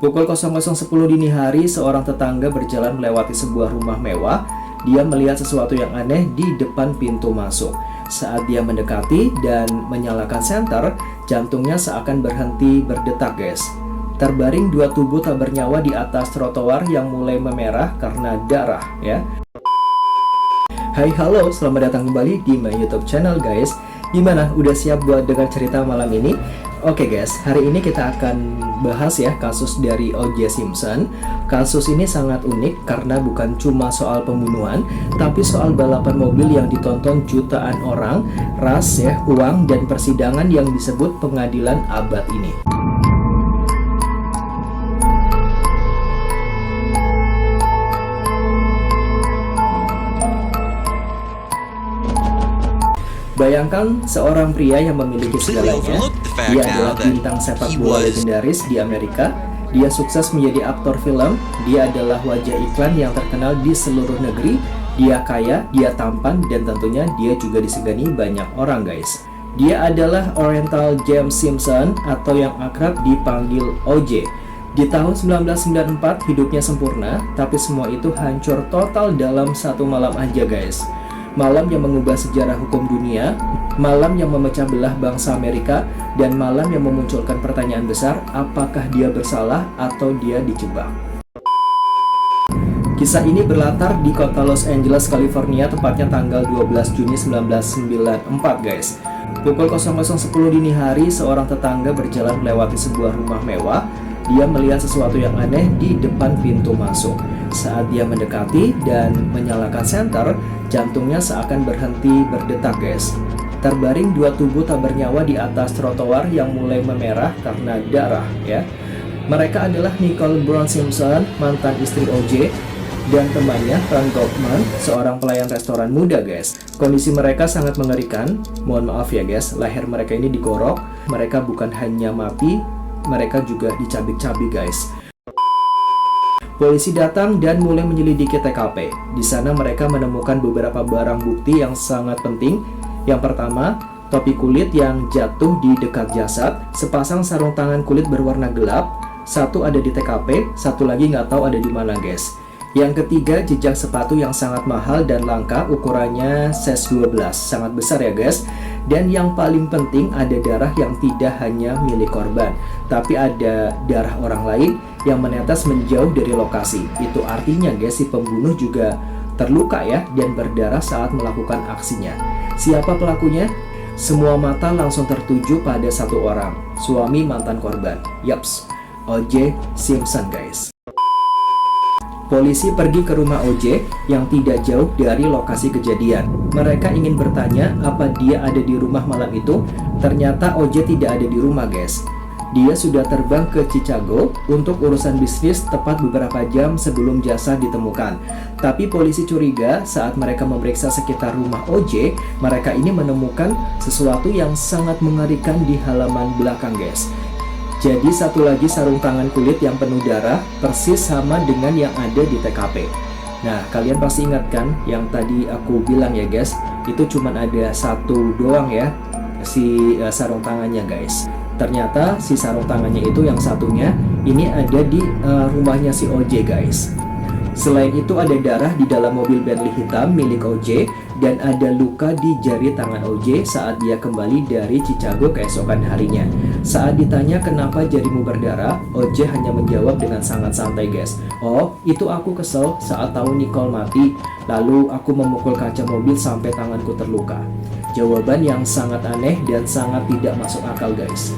Pukul 00.10 dini hari, seorang tetangga berjalan melewati sebuah rumah mewah. Dia melihat sesuatu yang aneh di depan pintu masuk. Saat dia mendekati dan menyalakan senter, jantungnya seakan berhenti berdetak, guys. Terbaring dua tubuh tak bernyawa di atas trotoar yang mulai memerah karena darah, ya. Hai, halo, selamat datang kembali di my YouTube channel, guys. Gimana? Udah siap buat dengar cerita malam ini? Oke guys, hari ini kita akan bahas ya kasus dari O.J. Simpson. Kasus ini sangat unik karena bukan cuma soal pembunuhan, tapi soal balapan mobil yang ditonton jutaan orang, ras ya, uang, dan persidangan yang disebut pengadilan abad ini. Bayangkan seorang pria yang memiliki segalanya. Dia adalah bintang sepak bola legendaris di Amerika. Dia sukses menjadi aktor film. Dia adalah wajah iklan yang terkenal di seluruh negeri. Dia kaya, dia tampan, dan tentunya dia juga disegani banyak orang, guys. Dia adalah Oriental James Simpson atau yang akrab dipanggil O.J. Di tahun 1994 hidupnya sempurna, tapi semua itu hancur total dalam satu malam aja, guys. Malam yang mengubah sejarah hukum dunia, malam yang memecah belah bangsa Amerika, dan malam yang memunculkan pertanyaan besar, apakah dia bersalah atau dia dijebak. Kisah ini berlatar di kota Los Angeles, California, tepatnya tanggal 12 Juni 1994, guys. Pukul 00.10 dini hari, seorang tetangga berjalan melewati sebuah rumah mewah. Dia melihat sesuatu yang aneh di depan pintu masuk. Saat dia mendekati dan menyalakan senter, jantungnya seakan berhenti berdetak, guys. Terbaring dua tubuh tak bernyawa di atas trotoar yang mulai memerah karena darah, ya. Mereka adalah Nicole Brown Simpson, mantan istri O.J., dan temannya Ron Goldman, seorang pelayan restoran muda, guys. Kondisi mereka sangat mengerikan. Mohon maaf ya, guys, leher mereka ini digorok. Mereka bukan hanya mati, mereka juga dicabik-cabik, guys. Polisi datang dan mulai menyelidiki TKP. Di sana mereka menemukan beberapa barang bukti yang sangat penting. Yang pertama, topi kulit yang jatuh di dekat jasad, sepasang sarung tangan kulit berwarna gelap, satu ada di TKP, satu lagi nggak tahu ada di mana, guys. Yang ketiga, jejak sepatu yang sangat mahal dan langka, ukurannya size 12, sangat besar ya, guys. Dan yang paling penting, ada darah yang tidak hanya milik korban, tapi ada darah orang lain yang menetes menjauh dari lokasi. Itu artinya, guys, si pembunuh juga terluka ya, dan berdarah saat melakukan aksinya. Siapa pelakunya? Semua mata langsung tertuju pada satu orang, suami mantan korban. Yaps, O.J. Simpson, guys. Polisi pergi ke rumah O.J. yang tidak jauh dari lokasi kejadian. Mereka ingin bertanya apa dia ada di rumah malam itu. Ternyata O.J. tidak ada di rumah, guys. Dia sudah terbang ke Chicago untuk urusan bisnis tepat beberapa jam sebelum jasad ditemukan. Tapi polisi curiga saat mereka memeriksa sekitar rumah O.J. Mereka ini menemukan sesuatu yang sangat mengerikan di halaman belakang, guys. Jadi satu lagi sarung tangan kulit yang penuh darah, persis sama dengan yang ada di TKP. Nah, kalian pasti ingat kan yang tadi aku bilang ya, guys, itu cuma ada satu doang ya, si sarung tangannya, guys. Ternyata si sarung tangannya itu yang satunya ini ada di rumahnya si O.J., guys. Selain itu ada darah di dalam mobil Bentley hitam milik O.J. dan ada luka di jari tangan O.J. saat dia kembali dari Chicago keesokan harinya. Saat ditanya kenapa jarimu berdarah, O.J. hanya menjawab dengan sangat santai, guys. Oh, itu aku kesel saat tahu Nicole mati, lalu aku memukul kaca mobil sampai tanganku terluka. Jawaban yang sangat aneh dan sangat tidak masuk akal, guys.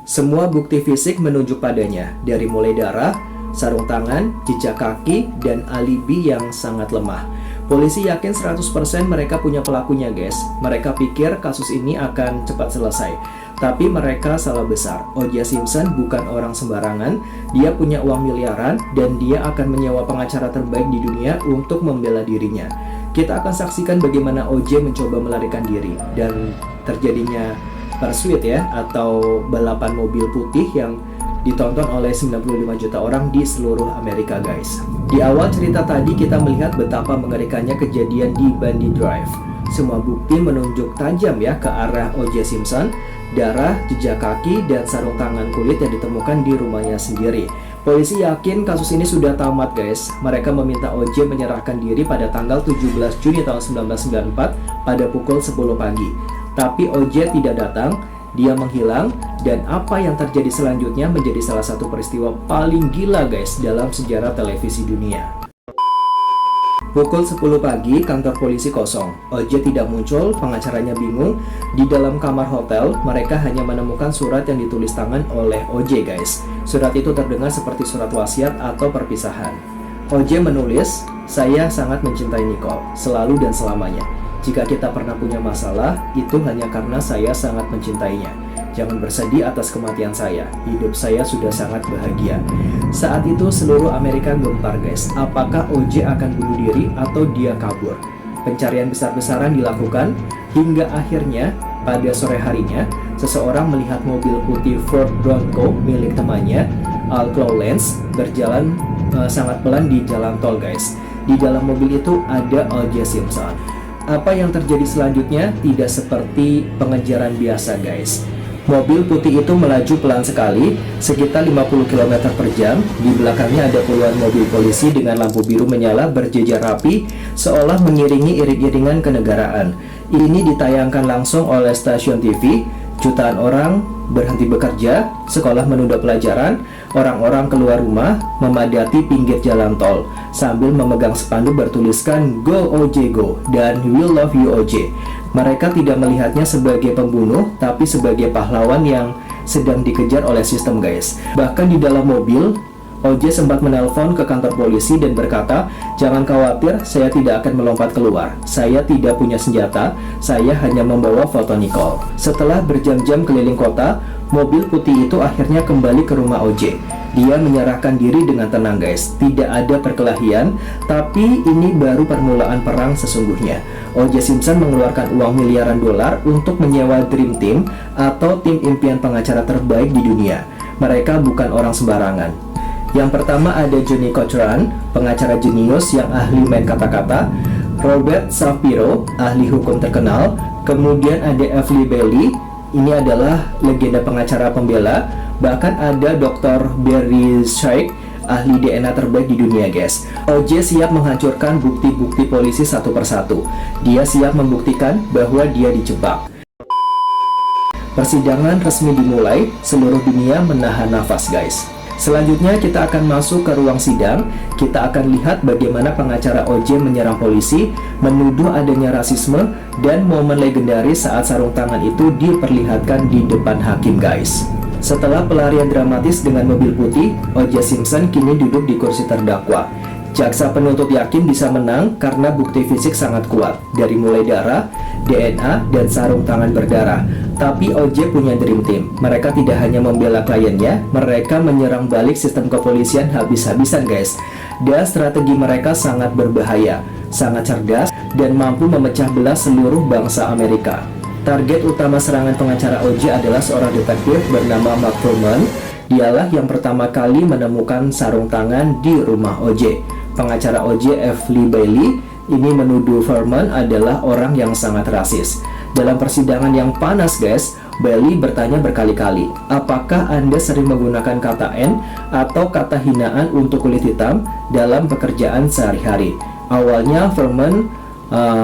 Semua bukti fisik menunjuk padanya, dari mulai darah, sarung tangan, jejak kaki, dan alibi yang sangat lemah. Polisi yakin 100% mereka punya pelakunya, guys. Mereka pikir kasus ini akan cepat selesai. Tapi mereka salah besar. O.J. Simpson bukan orang sembarangan. Dia punya uang miliaran dan dia akan menyewa pengacara terbaik di dunia untuk membela dirinya. Kita akan saksikan bagaimana O.J. mencoba melarikan diri dan terjadinya pursuit ya, atau balapan mobil putih yang ditonton oleh 95 juta orang di seluruh Amerika, guys. Di awal cerita tadi kita melihat betapa mengerikannya kejadian di Bundy Drive. Semua bukti menunjuk tajam ya ke arah O.J. Simpson. darah, jejak kaki, dan sarung tangan kulit yang ditemukan di rumahnya sendiri. Polisi yakin kasus ini sudah tamat guys. Mereka meminta OJ menyerahkan diri pada tanggal 17 Juni tahun 1994 pada pukul 10 pagi. Tapi OJ tidak datang, dia menghilang, dan apa yang terjadi selanjutnya menjadi salah satu peristiwa paling gila guys dalam sejarah televisi dunia. Pukul 10 pagi, kantor polisi kosong. OJ tidak muncul, pengacaranya bingung. Di dalam kamar hotel, mereka hanya menemukan surat yang ditulis tangan oleh OJ guys. Surat itu terdengar seperti surat wasiat atau perpisahan. OJ menulis, "Saya sangat mencintai Nicole, selalu dan selamanya. Jika kita pernah punya masalah, itu hanya karena saya sangat mencintainya. Jangan bersedih atas kematian saya. Hidup saya sudah sangat bahagia." Saat itu seluruh Amerika gempar guys. Apakah OJ akan bunuh diri atau dia kabur? Pencarian besar-besaran dilakukan hingga akhirnya pada sore harinya seseorang melihat mobil putih Ford Bronco milik temannya Al Clowlands berjalan sangat pelan di jalan tol guys. Di dalam mobil itu ada O.J. Simpson. Apa yang terjadi selanjutnya tidak seperti pengejaran biasa guys. Mobil putih itu melaju pelan sekali, sekitar 50 km per jam. Di belakangnya ada puluhan mobil polisi dengan lampu biru menyala berjejer rapi, seolah mengiringi iring-iringan kenegaraan. Ini ditayangkan langsung oleh stasiun TV. Jutaan orang berhenti bekerja, sekolah menunda pelajaran, orang-orang keluar rumah, memadati pinggir jalan tol, sambil memegang spanduk bertuliskan "Go OJ Go" dan "We Love You OJ". Mereka tidak melihatnya sebagai pembunuh, tapi sebagai pahlawan yang sedang dikejar oleh sistem guys. Bahkan di dalam mobil, OJ sempat menelpon ke kantor polisi dan berkata, "Jangan khawatir, saya tidak akan melompat keluar. Saya tidak punya senjata, saya hanya membawa foto Nicole." Setelah berjam-jam keliling kota, mobil putih itu akhirnya kembali ke rumah OJ. Dia menyerahkan diri dengan tenang guys. Tidak ada perkelahian, tapi ini baru permulaan perang sesungguhnya. O.J. Simpson mengeluarkan uang miliaran dolar untuk menyewa Dream Team atau tim impian pengacara terbaik di dunia. Mereka bukan orang sembarangan. Yang pertama ada Johnny Cochran, pengacara jenius yang ahli main kata-kata. Robert Shapiro, ahli hukum terkenal. Kemudian ada F. Lee Bailey, ini adalah legenda pengacara pembela. Bahkan ada Dr. Barry Scheich, ahli DNA terbaik di dunia guys. OJ siap menghancurkan bukti-bukti polisi satu persatu. Dia siap membuktikan bahwa dia dijebak. Persidangan resmi dimulai, seluruh dunia menahan nafas guys. Selanjutnya kita akan masuk ke ruang sidang. Kita akan lihat bagaimana pengacara OJ menyerang polisi, menuduh adanya rasisme, dan momen legendaris saat sarung tangan itu diperlihatkan di depan hakim guys. Setelah pelarian dramatis dengan mobil putih, O.J. Simpson kini duduk di kursi terdakwa. Jaksa penuntut yakin bisa menang karena bukti fisik sangat kuat, dari mulai darah, DNA, dan sarung tangan berdarah. Tapi O.J. punya Dream Team. Mereka tidak hanya membela kliennya, mereka menyerang balik sistem kepolisian habis-habisan guys. Dan strategi mereka sangat berbahaya, sangat cerdas, dan mampu memecah belah seluruh bangsa Amerika. Target utama serangan pengacara OJ adalah seorang detektif bernama Mark Fuhrman. Dialah yang pertama kali menemukan sarung tangan di rumah OJ. Pengacara OJ F. Lee Bailey ini menuduh Fuhrman adalah orang yang sangat rasis. Dalam persidangan yang panas guys, Bailey bertanya berkali-kali, "Apakah Anda sering menggunakan kata N atau kata hinaan untuk kulit hitam dalam pekerjaan sehari-hari?" Awalnya Fuhrman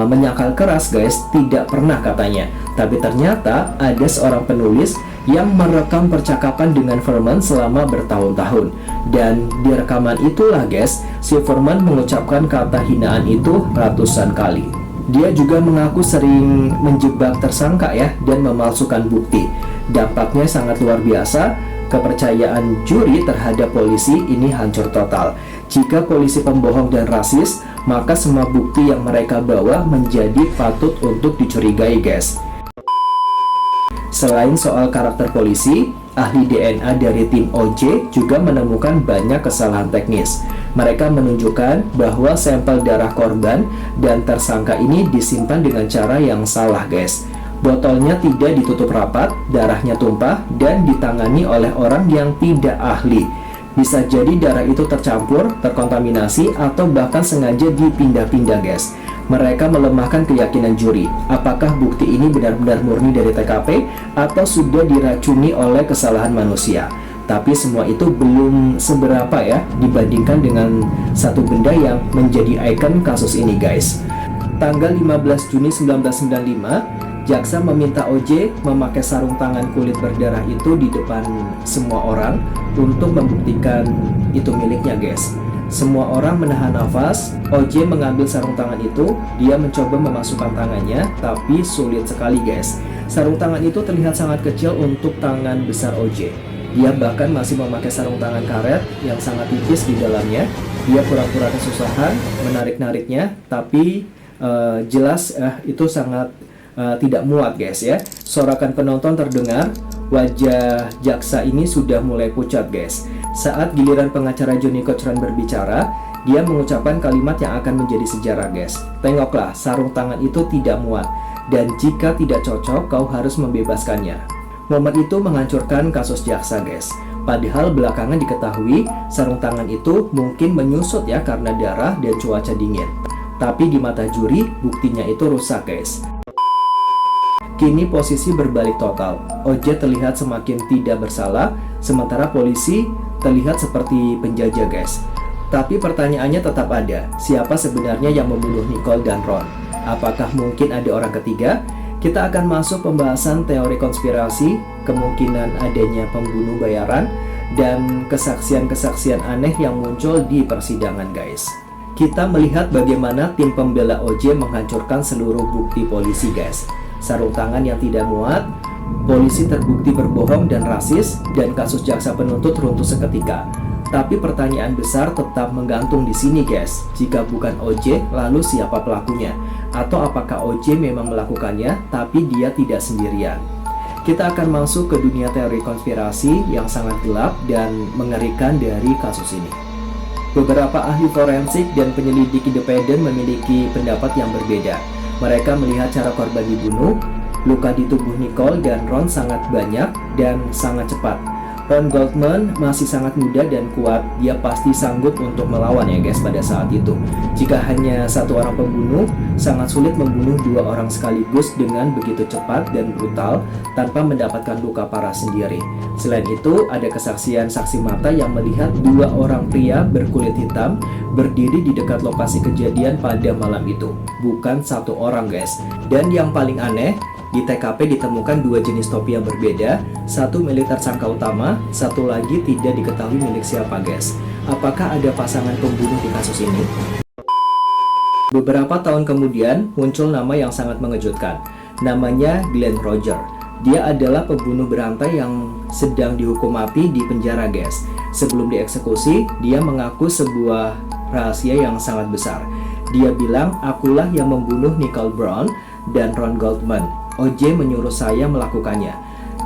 menyangkal keras guys, tidak pernah katanya. Tapi ternyata ada seorang penulis yang merekam percakapan dengan Fuhrman selama bertahun-tahun. Dan di rekaman itulah guys, si Fuhrman mengucapkan kata hinaan itu ratusan kali. Dia juga mengaku sering menjebak tersangka ya, dan memalsukan bukti. Dampaknya sangat luar biasa. Kepercayaan juri terhadap polisi ini hancur total. Jika polisi pembohong dan rasis, maka semua bukti yang mereka bawa menjadi patut untuk dicurigai guys. Selain soal karakter polisi, ahli DNA dari tim OJ juga menemukan banyak kesalahan teknis. Mereka menunjukkan bahwa sampel darah korban dan tersangka ini disimpan dengan cara yang salah guys. Botolnya tidak ditutup rapat, darahnya tumpah, dan ditangani oleh orang yang tidak ahli. Bisa jadi darah itu tercampur, terkontaminasi, atau bahkan sengaja dipindah-pindah guys. Mereka melemahkan keyakinan juri, apakah bukti ini benar-benar murni dari TKP atau sudah diracuni oleh kesalahan manusia. Tapi semua itu belum seberapa ya dibandingkan dengan satu benda yang menjadi ikon kasus ini guys. Tanggal 15 Juni 1995, jaksa meminta OJ memakai sarung tangan kulit berdarah itu di depan semua orang untuk membuktikan itu miliknya guys. Semua orang menahan nafas. OJ mengambil sarung tangan itu. Dia mencoba memasukkan tangannya, tapi sulit sekali guys. Sarung tangan itu terlihat sangat kecil untuk tangan besar OJ. Dia bahkan masih memakai sarung tangan karet yang sangat tipis di dalamnya. Dia pura-pura kesusahan menarik-nariknya, tapi jelas itu sangat tidak muat guys ya. Sorakan penonton terdengar. Wajah jaksa ini sudah mulai pucat guys. Saat giliran pengacara Johnny Cochran berbicara, dia mengucapkan kalimat yang akan menjadi sejarah guys. Tengoklah, sarung tangan itu tidak muat, dan jika tidak cocok, kau harus membebaskannya. Momen itu menghancurkan kasus jaksa guys. Padahal belakangan diketahui sarung tangan itu mungkin menyusut ya karena darah dan cuaca dingin. Tapi di mata juri, buktinya itu rusak guys. Kini posisi berbalik total. OJ terlihat semakin tidak bersalah, sementara polisi terlihat seperti penjajah guys. Tapi pertanyaannya tetap ada, siapa sebenarnya yang membunuh Nicole dan Ron? Apakah mungkin ada orang ketiga? Kita akan masuk pembahasan teori konspirasi, kemungkinan adanya pembunuh bayaran, dan kesaksian-kesaksian aneh yang muncul di persidangan guys. Kita melihat bagaimana tim pembela OJ menghancurkan seluruh bukti polisi guys. Sarung tangan yang tidak muat, polisi terbukti berbohong dan rasis, dan kasus jaksa penuntut runtuh seketika. Tapi pertanyaan besar tetap menggantung di sini guys. Jika bukan OJ, lalu siapa pelakunya? Atau apakah OJ memang melakukannya, tapi dia tidak sendirian? Kita akan masuk ke dunia teori konspirasi yang sangat gelap dan mengerikan dari kasus ini. Beberapa ahli forensik dan penyelidik independen memiliki pendapat yang berbeda. Mereka melihat cara korban dibunuh, luka di tubuh Nicole dan Ron sangat banyak dan sangat cepat. Ron Goldman masih sangat muda dan kuat, dia pasti sanggup untuk melawan ya guys pada saat itu. Jika hanya satu orang pembunuh, sangat sulit membunuh dua orang sekaligus dengan begitu cepat dan brutal tanpa mendapatkan luka parah sendiri. Selain itu, ada kesaksian saksi mata yang melihat dua orang pria berkulit hitam berdiri di dekat lokasi kejadian pada malam itu. Bukan satu orang guys. Dan yang paling aneh, di TKP ditemukan dua jenis topi yang berbeda, satu milik tersangka utama, satu lagi tidak diketahui milik siapa guys. Apakah ada pasangan pembunuh di kasus ini? Beberapa tahun kemudian muncul nama yang sangat mengejutkan. Namanya Glenn Roger. Dia adalah pembunuh berantai yang sedang dihukum mati di penjara guys. Sebelum dieksekusi, dia mengaku sebuah rahasia yang sangat besar. Dia bilang, akulah yang membunuh Nicole Brown dan Ron Goldman. OJ menyuruh saya melakukannya.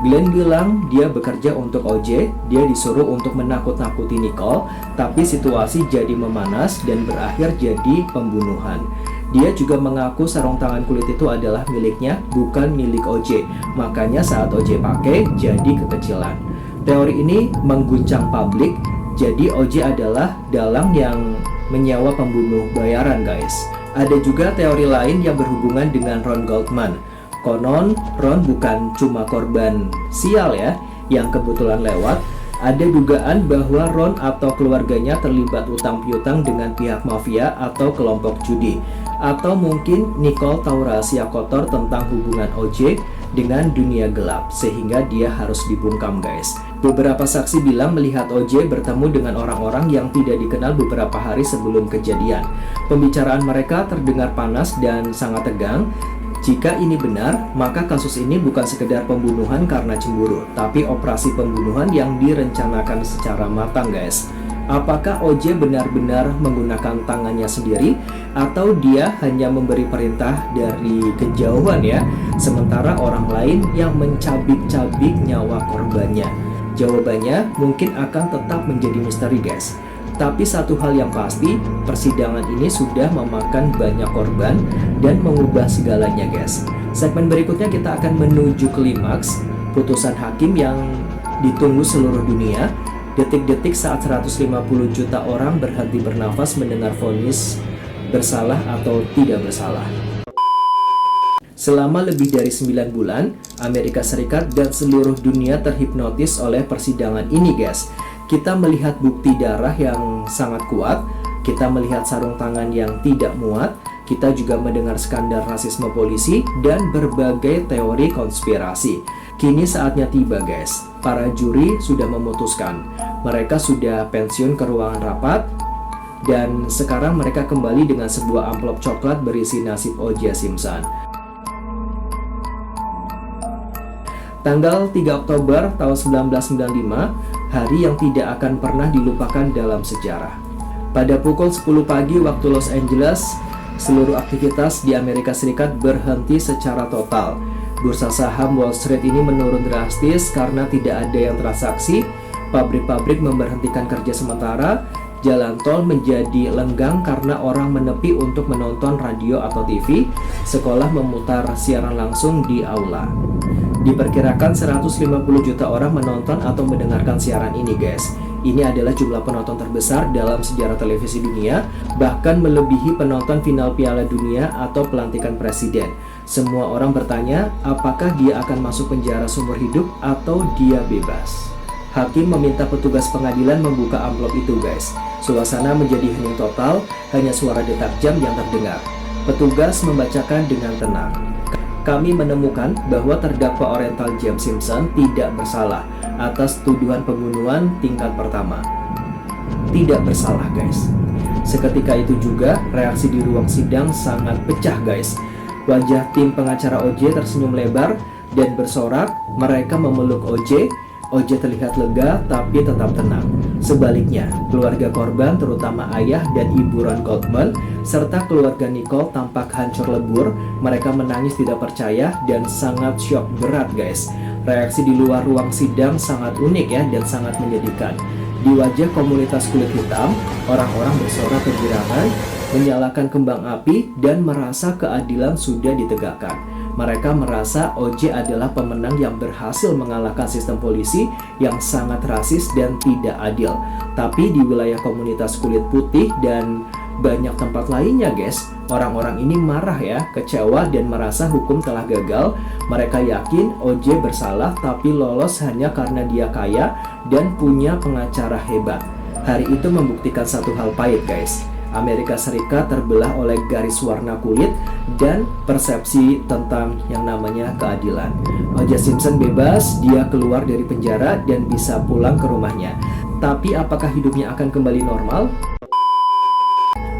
Glenn bilang dia bekerja untuk OJ, dia disuruh untuk menakut-nakuti Nicole, tapi situasi jadi memanas dan berakhir jadi pembunuhan. Dia juga mengaku sarung tangan kulit itu adalah miliknya, bukan milik OJ. Makanya saat OJ pakai, jadi kekecilan. Teori ini mengguncang publik, jadi OJ adalah dalang yang menyewa pembunuh bayaran guys. Ada juga teori lain yang berhubungan dengan Ron Goldman. Konon, Ron bukan cuma korban sial ya, yang kebetulan lewat. Ada dugaan bahwa Ron atau keluarganya terlibat utang piutang dengan pihak mafia atau kelompok judi. Atau mungkin Nicole tahu rahasia kotor tentang hubungan OJ dengan dunia gelap, sehingga dia harus dibungkam guys. Beberapa saksi bilang melihat OJ bertemu dengan orang-orang yang tidak dikenal beberapa hari sebelum kejadian. Pembicaraan mereka terdengar panas dan sangat tegang. Jika ini benar, maka kasus ini bukan sekedar pembunuhan karena cemburu, tapi operasi pembunuhan yang direncanakan secara matang guys. Apakah OJ benar-benar menggunakan tangannya sendiri, atau dia hanya memberi perintah dari kejauhan ya, sementara orang lain yang mencabik-cabik nyawa korbannya? Jawabannya mungkin akan tetap menjadi misteri guys. Tapi satu hal yang pasti, persidangan ini sudah memakan banyak korban dan mengubah segalanya guys. Segmen berikutnya kita akan menuju klimaks, putusan hakim yang ditunggu seluruh dunia. Detik-detik saat 150 juta orang berhenti bernafas mendengar vonis bersalah atau tidak bersalah. Selama lebih dari 9 bulan, Amerika Serikat dan seluruh dunia terhipnotis oleh persidangan ini, guys. Kita melihat bukti darah yang sangat kuat, kita melihat sarung tangan yang tidak muat, kita juga mendengar skandal rasisme polisi dan berbagai teori konspirasi. Kini saatnya tiba, guys. Para juri sudah memutuskan. Mereka sudah pensiun ke ruangan rapat, dan sekarang mereka kembali dengan sebuah amplop coklat berisi nasib O.J. Simpson. Tanggal 3 Oktober tahun 1995, hari yang tidak akan pernah dilupakan dalam sejarah. Pada pukul 10 pagi waktu Los Angeles, seluruh aktivitas di Amerika Serikat berhenti secara total. Bursa saham Wall Street ini menurun drastis karena tidak ada yang transaksi, pabrik-pabrik memberhentikan kerja sementara, jalan tol menjadi lenggang karena orang menepi untuk menonton radio atau TV, sekolah memutar siaran langsung di aula. Diperkirakan 150 juta orang menonton atau mendengarkan siaran ini, guys. Ini adalah jumlah penonton terbesar dalam sejarah televisi dunia, bahkan melebihi penonton final Piala Dunia atau pelantikan presiden. Semua orang bertanya, apakah dia akan masuk penjara seumur hidup atau dia bebas? Hakim meminta petugas pengadilan membuka amplop itu, guys. Suasana menjadi hening total, hanya suara detak jam yang terdengar. Petugas membacakan dengan tenang. Kami menemukan bahwa terdakwa Oriental James Simpson tidak bersalah atas tuduhan pembunuhan tingkat pertama. Tidak bersalah, guys. Seketika itu juga, reaksi di ruang sidang sangat pecah, guys. Wajah tim pengacara O.J. tersenyum lebar dan bersorak. Mereka memeluk O.J. O.J. terlihat lega tapi tetap tenang. Sebaliknya, keluarga korban terutama ayah dan ibu Ron Goldman serta keluarga Nicole tampak hancur lebur. Mereka menangis tidak percaya dan sangat syok berat, guys. Reaksi di luar ruang sidang sangat unik ya dan sangat menyedihkan. Di wajah komunitas kulit hitam, orang-orang bersorak kegirangan, menyalakan kembang api dan merasa keadilan sudah ditegakkan. Mereka merasa O.J. adalah pemenang yang berhasil mengalahkan sistem polisi yang sangat rasis dan tidak adil. Tapi di wilayah komunitas kulit putih dan banyak tempat lainnya, guys, orang-orang ini marah ya, kecewa dan merasa hukum telah gagal. Mereka yakin O.J. bersalah tapi lolos hanya karena dia kaya dan punya pengacara hebat. Hari itu membuktikan satu hal pahit, guys. Amerika Serikat terbelah oleh garis warna kulit dan persepsi tentang yang namanya keadilan. O.J. Simpson bebas, dia keluar dari penjara dan bisa pulang ke rumahnya. Tapi apakah hidupnya akan kembali normal?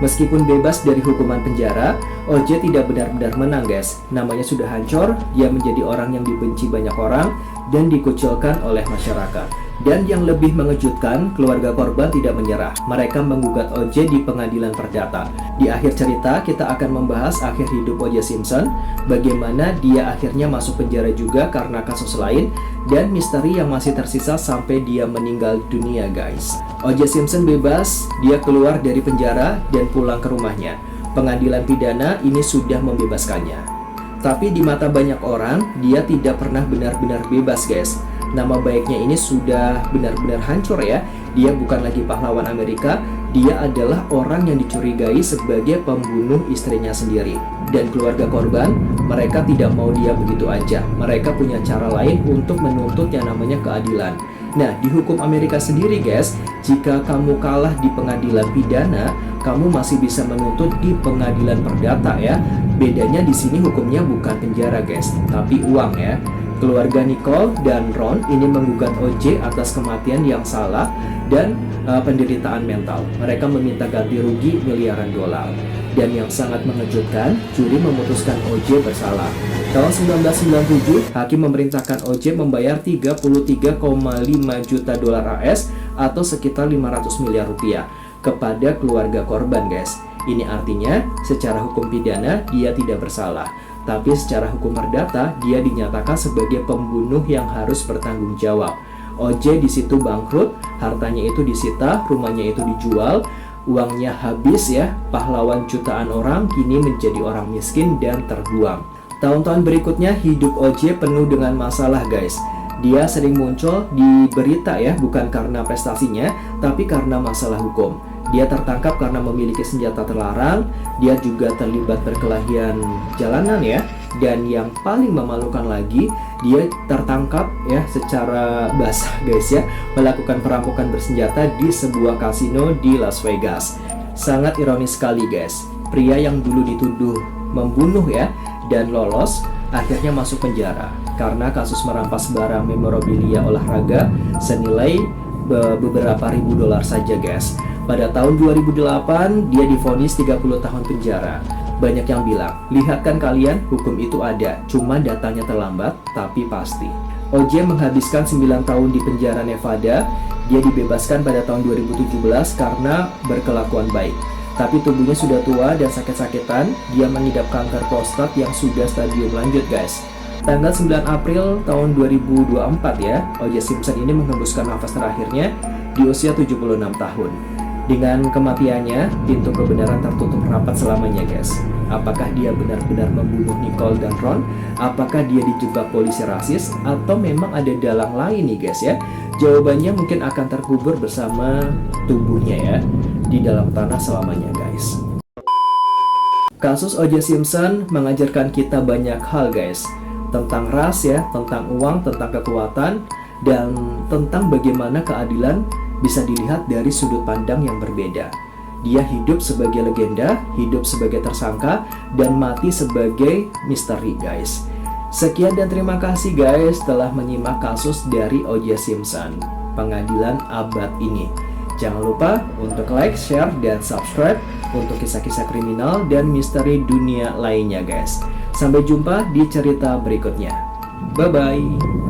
Meskipun bebas dari hukuman penjara, O.J. tidak benar-benar menang, guys. Namanya sudah hancur, dia menjadi orang yang dibenci banyak orang dan dikucilkan oleh masyarakat. Dan yang lebih mengejutkan, keluarga korban tidak menyerah. Mereka menggugat O.J. di pengadilan perdata. Di akhir cerita, kita akan membahas akhir hidup O.J. Simpson, bagaimana dia akhirnya masuk penjara juga karena kasus lain, dan misteri yang masih tersisa sampai dia meninggal dunia, guys. O.J. Simpson bebas, dia keluar dari penjara dan pulang ke rumahnya. Pengadilan pidana ini sudah membebaskannya. Tapi di mata banyak orang, dia tidak pernah benar-benar bebas, guys. Nama baiknya ini sudah benar-benar hancur ya. Dia bukan lagi pahlawan Amerika, dia adalah orang yang dicurigai sebagai pembunuh istrinya sendiri. Dan keluarga korban, mereka tidak mau dia begitu aja. Mereka punya cara lain untuk menuntut yang namanya keadilan. Nah, di hukum Amerika sendiri, guys, jika kamu kalah di pengadilan pidana, kamu masih bisa menuntut di pengadilan perdata ya. Bedanya di sini hukumnya bukan penjara, guys, tapi uang ya. Keluarga Nicole dan Ron ini menggugat O.J. atas kematian yang salah dan penderitaan mental. Mereka meminta ganti rugi miliaran dolar. Dan yang sangat mengejutkan, juri memutuskan O.J. bersalah. Tahun 1997, hakim memerintahkan O.J. membayar 33,5 juta dolar AS atau sekitar 500 miliar rupiah kepada keluarga korban, guys. Ini artinya secara hukum pidana dia tidak bersalah. Tapi secara hukum perdata, dia dinyatakan sebagai pembunuh yang harus bertanggung jawab. O.J. di situ bangkrut, hartanya itu disita, rumahnya itu dijual, uangnya habis ya. Pahlawan jutaan orang kini menjadi orang miskin dan terbuang. Tahun-tahun berikutnya hidup O.J. penuh dengan masalah, guys. Dia sering muncul di berita ya, bukan karena prestasinya, tapi karena masalah hukum. Dia tertangkap karena memiliki senjata terlarang, dia juga terlibat perkelahian jalanan ya, dan yang paling memalukan lagi, dia tertangkap ya secara basah guys ya, melakukan perampokan bersenjata di sebuah kasino di Las Vegas. Sangat ironis sekali guys, pria yang dulu dituduh membunuh ya, dan lolos, akhirnya masuk penjara karena kasus merampas barang memorabilia olahraga senilai beberapa ribu dolar saja guys. Pada tahun 2008 dia divonis 30 tahun penjara. Banyak yang bilang, lihat kan kalian, hukum itu ada, cuma datanya terlambat tapi pasti. OJ menghabiskan 9 tahun di penjara Nevada. Dia dibebaskan pada tahun 2017 karena berkelakuan baik. Tapi tubuhnya sudah tua dan sakit-sakitan. Dia mengidap kanker prostat yang sudah stadium lanjut guys. Tanggal 9 April tahun 2024 ya, O.J. Simpson ini menghembuskan nafas terakhirnya di usia 76 tahun. Dengan kematiannya, pintu kebenaran tertutup rapat selamanya guys. Apakah dia benar-benar membunuh Nicole dan Ron? Apakah dia dijebak polisi rasis? Atau memang ada dalang lain nih guys ya? Jawabannya mungkin akan terkubur bersama tubuhnya ya, di dalam tanah selamanya guys. Kasus O.J. Simpson mengajarkan kita banyak hal guys, tentang ras ya, tentang uang, tentang kekuatan, dan tentang bagaimana keadilan bisa dilihat dari sudut pandang yang berbeda. Dia hidup sebagai legenda, hidup sebagai tersangka, dan mati sebagai misteri guys. Sekian dan terima kasih guys telah menyimak kasus dari O.J. Simpson, pengadilan abad ini. Jangan lupa untuk like, share, dan subscribe untuk kisah-kisah kriminal dan misteri dunia lainnya guys. Sampai jumpa di cerita berikutnya. Bye-bye.